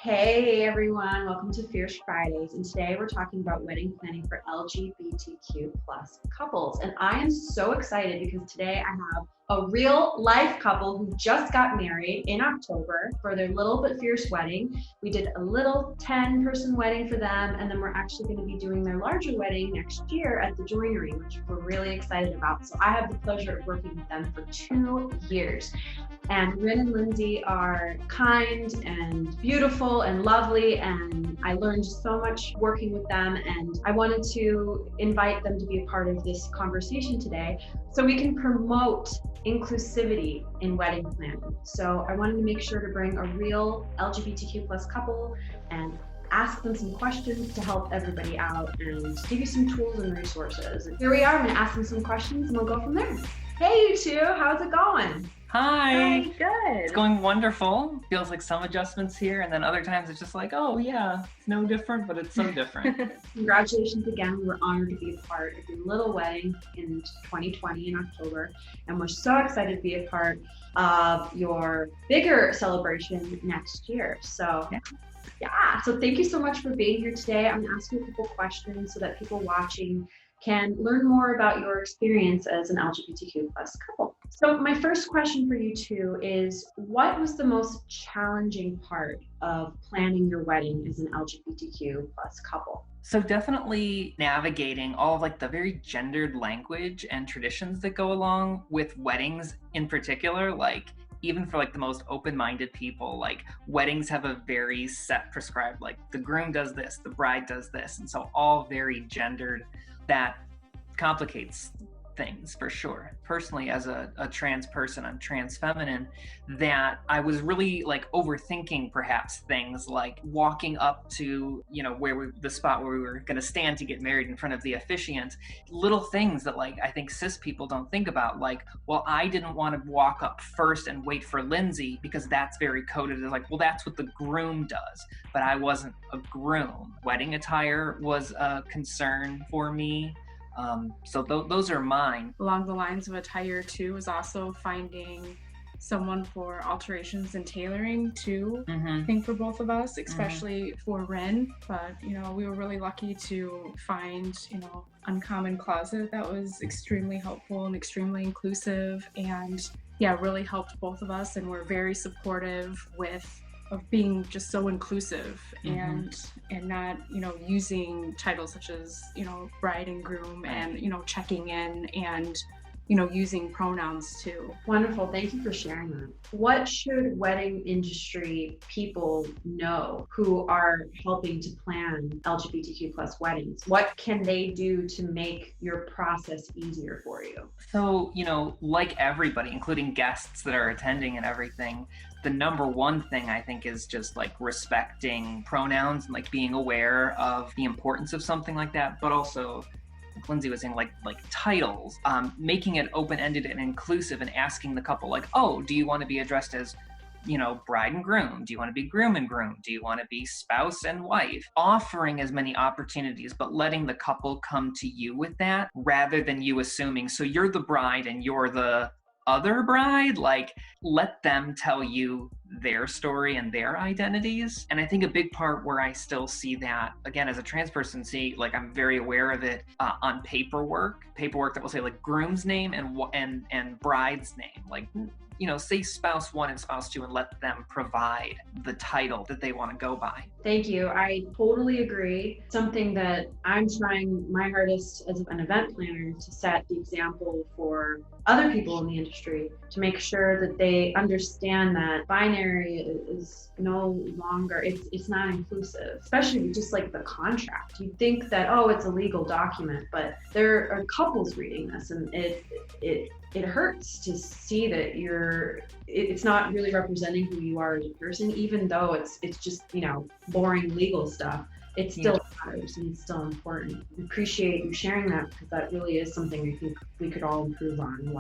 Hey everyone, welcome to Fierce Fridays. And today we're talking about wedding planning for LGBTQ plus couples. And I am so excited because today I have a real life couple who just got married in October for their little but fierce wedding. We did a little 10-person wedding for them, and then we're actually going to be doing their larger wedding next year at the joinery, which we're really excited about. So I have the pleasure of working with them for 2 years. And Rin and Lindsay are kind and beautiful and lovely, and I learned so much working with them, and I wanted to invite them to be a part of this conversation today so we can promote inclusivity in wedding planning. So I wanted to make sure to bring a real LGBTQ plus couple and ask them some questions to help everybody out and give you some tools and resources. And here we are, I'm gonna ask them some questions and we'll go from there. Hey you two, how's it going? Hi. Good. It's going wonderful. Feels like some adjustments here, and then other times it's just like, oh yeah, it's no different, but it's so different. Congratulations again. We were honored to be a part of your little wedding in 2020 in October, and we're so excited to be a part of your bigger celebration next year. So so thank you so much for being here today. I'm gonna ask you a couple questions so that people watching can learn more about your experience as an LGBTQ plus couple. So my first question for you two is, what was the most challenging part of planning your wedding as an LGBTQ plus couple? So definitely navigating all of like the very gendered language and traditions that go along with weddings in particular, like even for like the most open-minded people, like weddings have a very set prescribed, like the groom does this, the bride does this. And so all very gendered. That complicates things for sure. Personally, as a trans person, I'm trans feminine, that I was really like overthinking perhaps things like walking up to, the spot where we were going to stand to get married in front of the officiant. Little things that like I think cis people don't think about, like, well, I didn't want to walk up first and wait for Lindsay because that's very coded as like, well, that's what the groom does, but I wasn't a groom. Wedding attire was a concern for me. So those are mine. Along the lines of attire too was also finding someone for alterations and tailoring too. I think for both of us, especially for Rin. But we were really lucky to find Uncommon Closet that was extremely helpful and extremely inclusive, and really helped both of us, and we're very supportive of being just so inclusive and not using titles such as bride and groom, and checking in, and using pronouns too. Wonderful. Thank you for sharing that. What should wedding industry people know who are helping to plan LGBTQ plus weddings? What can they do to make your process easier for you? So, like everybody, including guests that are attending and everything, the number one thing I think is just like respecting pronouns and like being aware of the importance of something like that, but also like Lindsay was saying, like titles, making it open-ended and inclusive, and asking the couple like, oh, do you want to be addressed as bride and groom? Do you want to be groom and groom? Do you want to be spouse and wife? Offering as many opportunities, but letting the couple come to you with that rather than you assuming, so you're the bride and you're the other bride. Like, let them tell you their story and their identities. And I think a big part where I still see that, again, as a trans person, I'm very aware of it on paperwork that will say like groom's name and bride's name, like, say spouse 1 and spouse 2, and let them provide the title that they want to go by. Thank you. I totally agree. Something that I'm trying my hardest as an event planner to set the example for other people in the industry, to make sure that they understand that binary is no longer, it's not inclusive, especially just like the contract. You'd think that, oh, it's a legal document, but there are couples reading this, and it hurts to see that it's not really representing who you are as a person, even though it's just, boring legal stuff. It still matters, and it's still important. I appreciate you sharing that, because that really is something I think we could all improve on.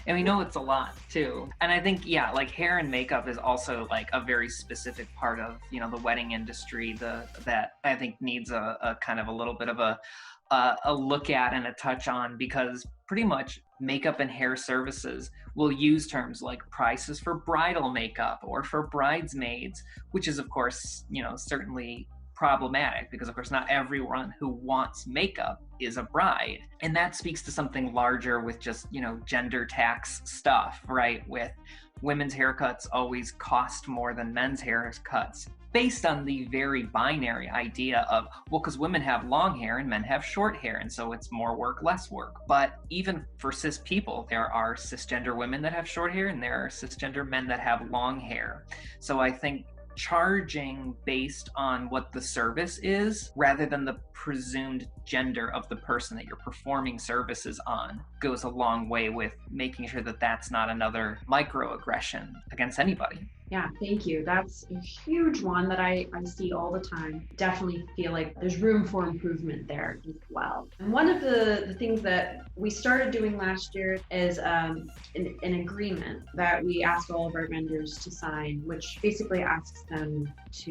And we know it's a lot too. And I think, yeah, like hair and makeup is also like a very specific part of, the wedding industry, that I think needs a kind of a little bit of a look at and a touch on, because pretty much makeup and hair services will use terms like prices for bridal makeup or for bridesmaids, which is of course, certainly problematic, because of course not everyone who wants makeup is a bride. And that speaks to something larger with just, gender tax stuff, right? With women's haircuts always cost more than men's haircuts, based on the very binary idea of, well, because women have long hair and men have short hair, and so it's more work, less work. But even for cis people, there are cisgender women that have short hair and there are cisgender men that have long hair. So I think charging based on what the service is rather than the presumed gender of the person that you're performing services on goes a long way with making sure that that's not another microaggression against anybody. Yeah, thank you. That's a huge one that I see all the time. Definitely feel like there's room for improvement there as well. And one of the things that we started doing last year is an agreement that we ask all of our vendors to sign, which basically asks them to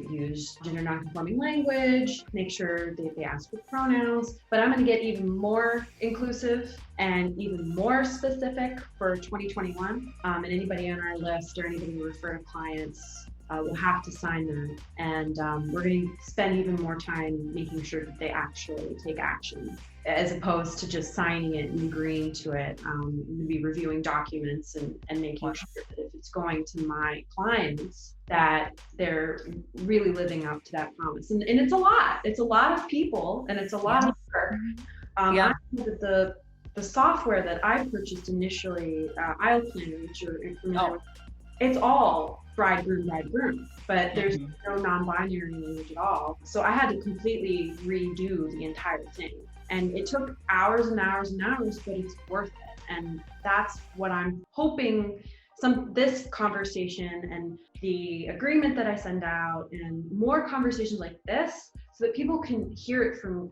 use gender nonconforming language, make sure that they ask for pronouns. But I'm going to get even more inclusive and even more specific for 2021. And anybody on our list or anybody we refer to clients will have to sign them. And we're going to spend even more time making sure that they actually take action, as opposed to just signing it and agreeing to it. Maybe reviewing documents and making sure that if it's going to my clients, that they're really living up to that promise. And it's a lot. It's a lot of people and it's a lot of work. I know that the software that I purchased initially, Aisle Planner, which you're familiar with, it's all bridegroom, but there's no non-binary language at all. So I had to completely redo the entire thing. And it took hours and hours and hours, but it's worth it. And that's what I'm hoping this conversation and the agreement that I send out and more conversations like this, so that people can hear it from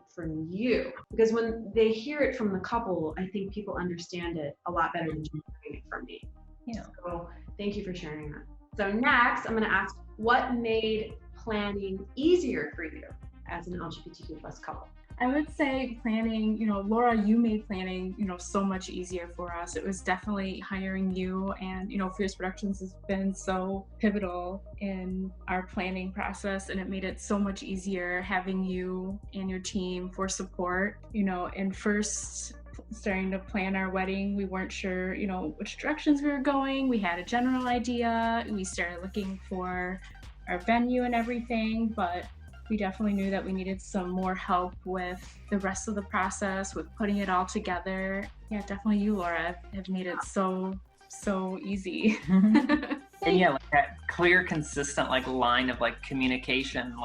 you. Because when they hear it from the couple, I think people understand it a lot better than just hearing it from me. Yeah. So thank you for sharing that. So next, I'm going to ask, what made planning easier for you as an LGBTQ plus couple? I would say planning, Laura, you made planning, so much easier for us. It was definitely hiring you, and, Fierce Productions has been so pivotal in our planning process, and it made it so much easier having you and your team for support. In first starting to plan our wedding, we weren't sure, which directions we were going. We had a general idea. We started looking for our venue and everything, but we definitely knew that we needed some more help with the rest of the process, with putting it all together. Yeah, definitely you, Laura, have made it so easy. And yeah, like that clear, consistent line of communication,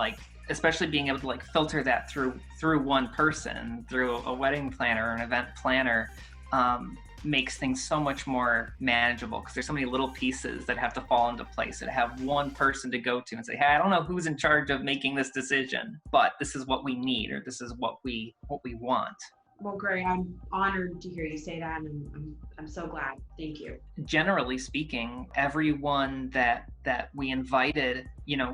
especially being able to filter that through one person, through a wedding planner or an event planner, makes things so much more manageable, because there's so many little pieces that have to fall into place, and have one person to go to and say, hey, I don't know who's in charge of making this decision, but this is what we need, or this is what we want. Well, great. I'm honored to hear you say that, and I'm so glad. Thank you. Generally speaking, everyone that we invited,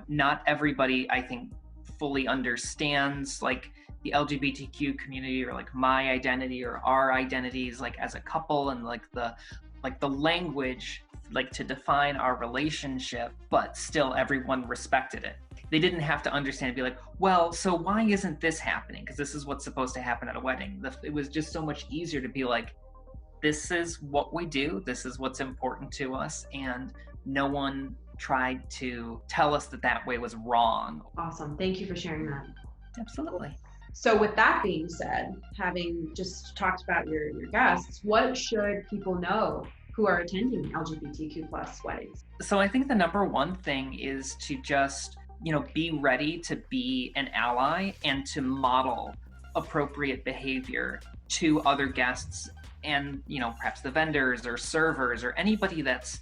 not everybody, I think, fully understands the LGBTQ community, or my identity or our identities as a couple, and the language to define our relationship, but still everyone respected it. They didn't have to understand and be like, well, so why isn't this happening? Because this is what's supposed to happen at a wedding. It was just so much easier to be like, this is what we do, this is what's important to us, and no one tried to tell us that way was wrong. Awesome. Thank you for sharing that. Absolutely. So with that being said, having just talked about your guests, what should people know who are attending LGBTQ plus weddings? So I think the number one thing is to just, be ready to be an ally and to model appropriate behavior to other guests, and perhaps the vendors or servers or anybody that's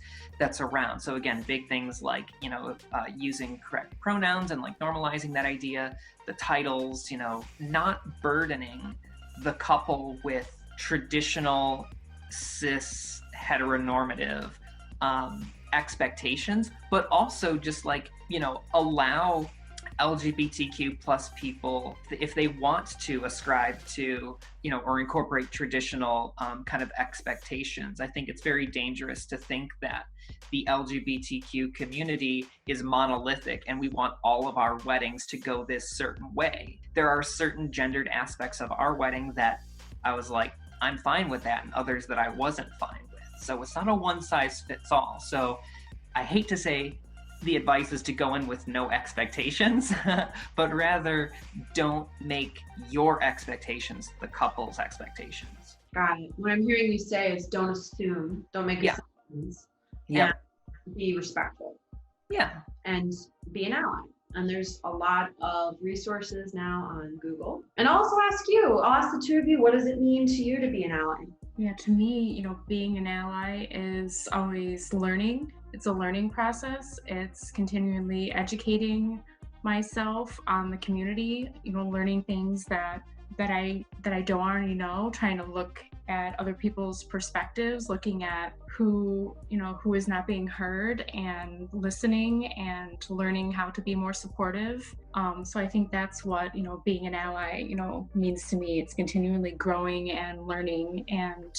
around. So again, big things using correct pronouns and normalizing that idea, the titles, not burdening the couple with traditional cis heteronormative expectations, but also just like, allow LGBTQ plus people, if they want to ascribe to, or incorporate traditional kind of expectations. I think it's very dangerous to think that the LGBTQ community is monolithic and we want all of our weddings to go this certain way. There are certain gendered aspects of our wedding that I was like, I'm fine with that, and others that I wasn't fine with. So it's not a one size fits all. So I hate to say the advice is to go in with no expectations, but rather don't make your expectations the couple's expectations. Got it. What I'm hearing you say is don't assume, don't make assumptions. Yeah. Be respectful. Yeah. And be an ally. And there's a lot of resources now on Google. And I'll also ask the two of you, what does it mean to you to be an ally? Yeah, to me, being an ally is always learning. It's a learning process. It's continually educating myself on the community, learning things that I don't already know, trying to look at other people's perspectives, looking at who is not being heard, and listening and learning how to be more supportive. So I think that's what, being an ally, means to me. It's continually growing and learning and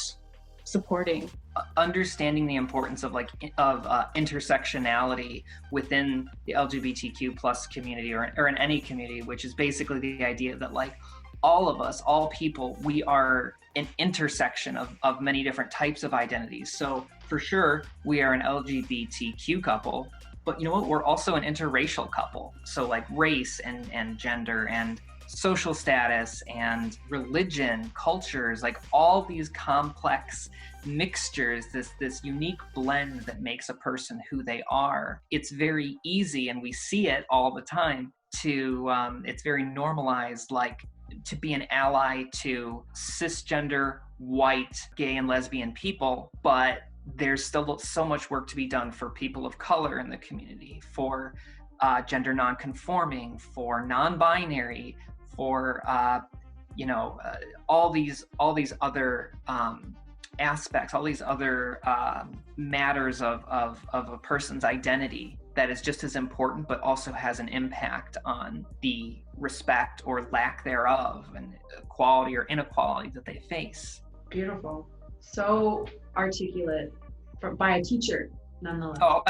supporting. Understanding the importance of intersectionality within the LGBTQ plus community or in any community, which is basically the idea that all of us, all people, we are an intersection of many different types of identities. So for sure, we are an LGBTQ couple, but you know what? We're also an interracial couple. So race and gender and social status and religion, cultures, all these complex mixtures, this unique blend that makes a person who they are. It's very easy, and we see it all the time, it's very normalized, to be an ally to cisgender, white, gay, and lesbian people, but there's still so much work to be done for people of color in the community, for gender non-conforming, for non-binary, for all these other aspects, all these other matters of a person's identity that is just as important, but also has an impact on the respect or lack thereof and equality or inequality that they face. Beautiful. So articulate by a teacher, nonetheless. Oh.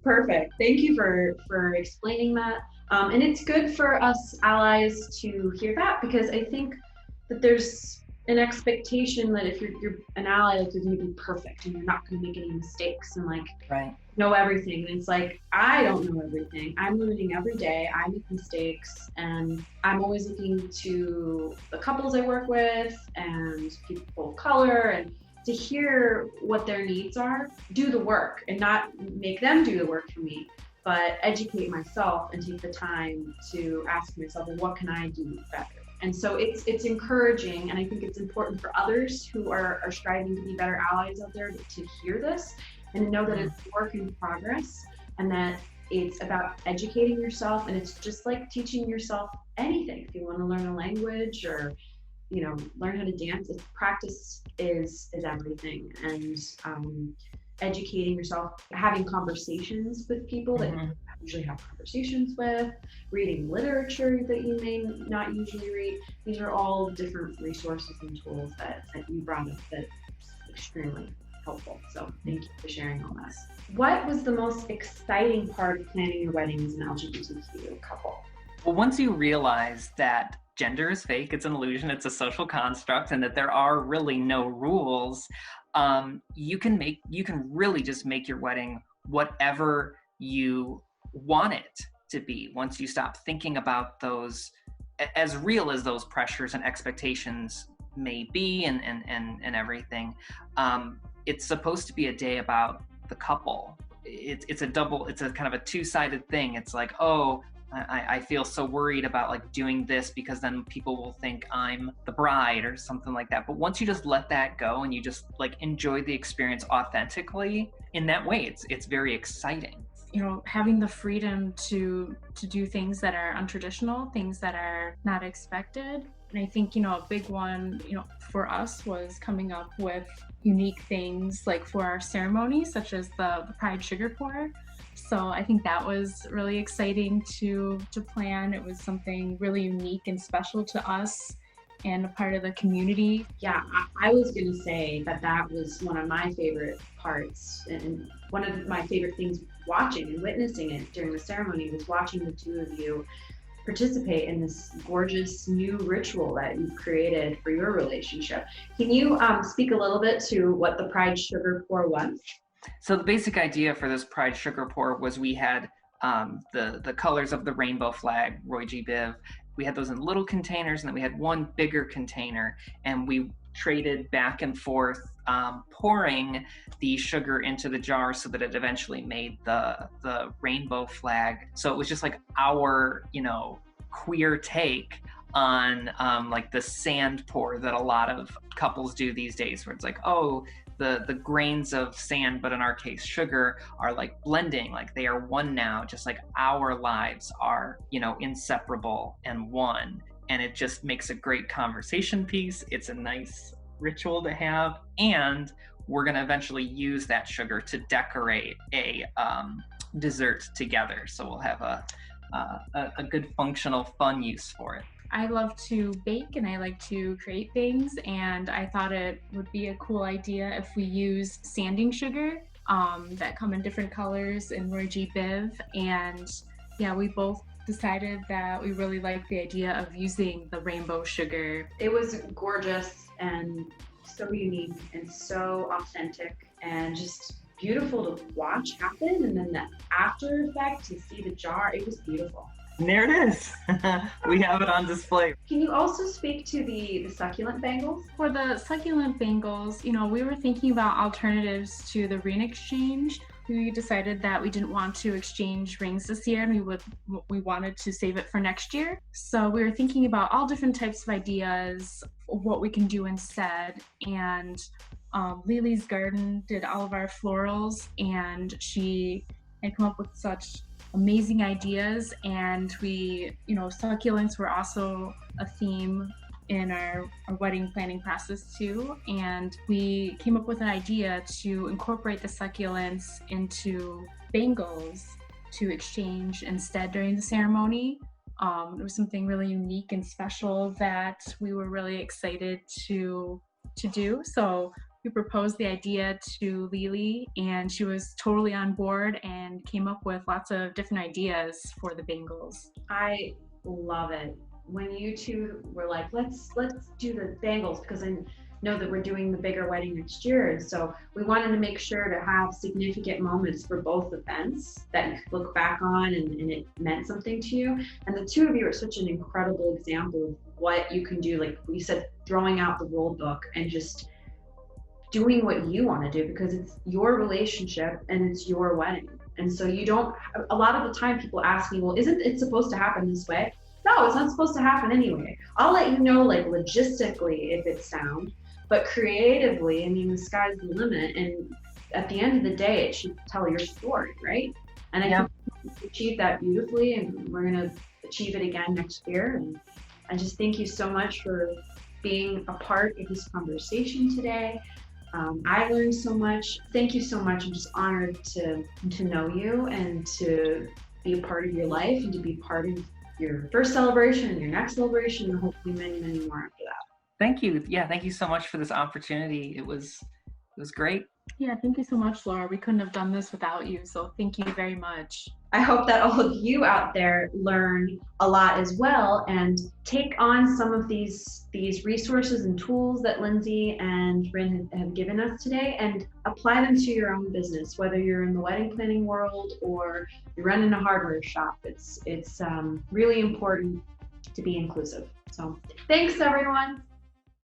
Perfect. Thank you for explaining that. And it's good for us allies to hear that, because I think that there's an expectation that if you're an ally, you're going to be perfect and you're not going to make any mistakes and right. know everything. And it's I don't know everything. I'm learning every day. I make mistakes, and I'm always looking to the couples I work with and people of color and to hear what their needs are, do the work, and not make them do the work for me, but educate myself and take the time to ask myself, well, what can I do better? And so it's encouraging, and I think it's important for others who are striving to be better allies out there to hear this and to know that it's work in progress, and that it's about educating yourself, and it's just like teaching yourself anything. If you want to learn a language or learn how to dance, practice is everything. And educating yourself, having conversations with people that you usually have conversations with, reading literature that you may not usually read. These are all different resources and tools that you brought up that's extremely helpful. So thank you for sharing all this. What was the most exciting part of planning your wedding as an LGBTQ couple? Well, once you realize that gender is fake, it's an illusion, it's a social construct, and that there are really no rules, you can really just make your wedding whatever you want it to be once you stop thinking about those, as real as those pressures and expectations may be and everything. It's supposed to be a day about the couple. It's a kind of a two-sided thing. It's I feel so worried about doing this because then people will think I'm the bride or something like that. But once you just let that go and you just enjoy the experience authentically in that way, it's very exciting. Having the freedom to do things that are untraditional, things that are not expected. And I think, a big one, for us was coming up with, unique things like for our ceremony, such as the Pride Sugar Pour. So I think that was really exciting to plan. It was something really unique and special to us and a part of the community. Yeah, I was going to say that that was one of my favorite parts, and one of my favorite things watching and witnessing it during the ceremony was watching the two of you participate in this gorgeous new ritual that you've created for your relationship. Can you speak a little bit to what the Pride Sugar Pour was? So the basic idea for this Pride Sugar Pour was we had the colors of the rainbow flag, Roy G. Biv. We had those in little containers, and then we had one bigger container, and we traded back and forth, pouring the sugar into the jar so that it eventually made the rainbow flag. So it was just like our, queer take on like the sand pour that a lot of couples do these days, where it's like, oh, the grains of sand, but in our case sugar, are like blending, like they are one now, just like our lives are, inseparable and one. And it just makes a great conversation piece. It's a nice ritual to have, and we're going to eventually use that sugar to decorate a dessert together, so we'll have a good functional fun use for it. I love to bake and I like to create things, and I thought it would be a cool idea if we use sanding sugar that come in different colors in Roy G. Biv. And yeah, we both decided that we really liked the idea of using the rainbow sugar. It was gorgeous and so unique and so authentic and just beautiful to watch happen. And then the after effect to see the jar, it was beautiful. And there it is. We have it on display. Can you also speak to the succulent bangles? For the succulent bangles, we were thinking about alternatives to the ring exchange. We decided that we didn't want to exchange rings this year, and we wanted to save it for next year. So we were thinking about all different types of ideas, what we can do instead. And Lily's Garden did all of our florals, and she had come up with such amazing ideas. And we, succulents were also a theme in our wedding planning process too. And we came up with an idea to incorporate the succulents into bangles to exchange instead during the ceremony. It was something really unique and special that we were really excited to do. So we proposed the idea to Lily, and she was totally on board and came up with lots of different ideas for the bangles. I love it. When you two were like, let's do the bangles, because I know that we're doing the bigger wedding next year. And so we wanted to make sure to have significant moments for both events that you could look back on and it meant something to you. And the two of you are such an incredible example of what you can do. Like we said, throwing out the rule book and just doing what you want to do, because it's your relationship and it's your wedding. And so a lot of the time people ask me, well, isn't it supposed to happen this way? No, it's not supposed to happen anyway. I'll let you know, like logistically, if it's sound, but creatively, the sky's the limit. And at the end of the day, it should tell your story, right? And I think we achieved that beautifully, and we're going to achieve it again next year. And I just thank you so much for being a part of this conversation today. I learned so much. Thank you so much. I'm just honored to know you and to be a part of your life and to be part of your first celebration and your next celebration, and hopefully many, many more after that. Thank you. Yeah, thank you so much for this opportunity. It was great. Yeah, thank you so much, Laura. We couldn't have done this without you, so thank you very much. I hope that all of you out there learn a lot as well and take on some of these resources and tools that Lindsay and Rin have given us today and apply them to your own business, whether you're in the wedding planning world or you're running a hardware shop. It's really important to be inclusive. So thanks, everyone.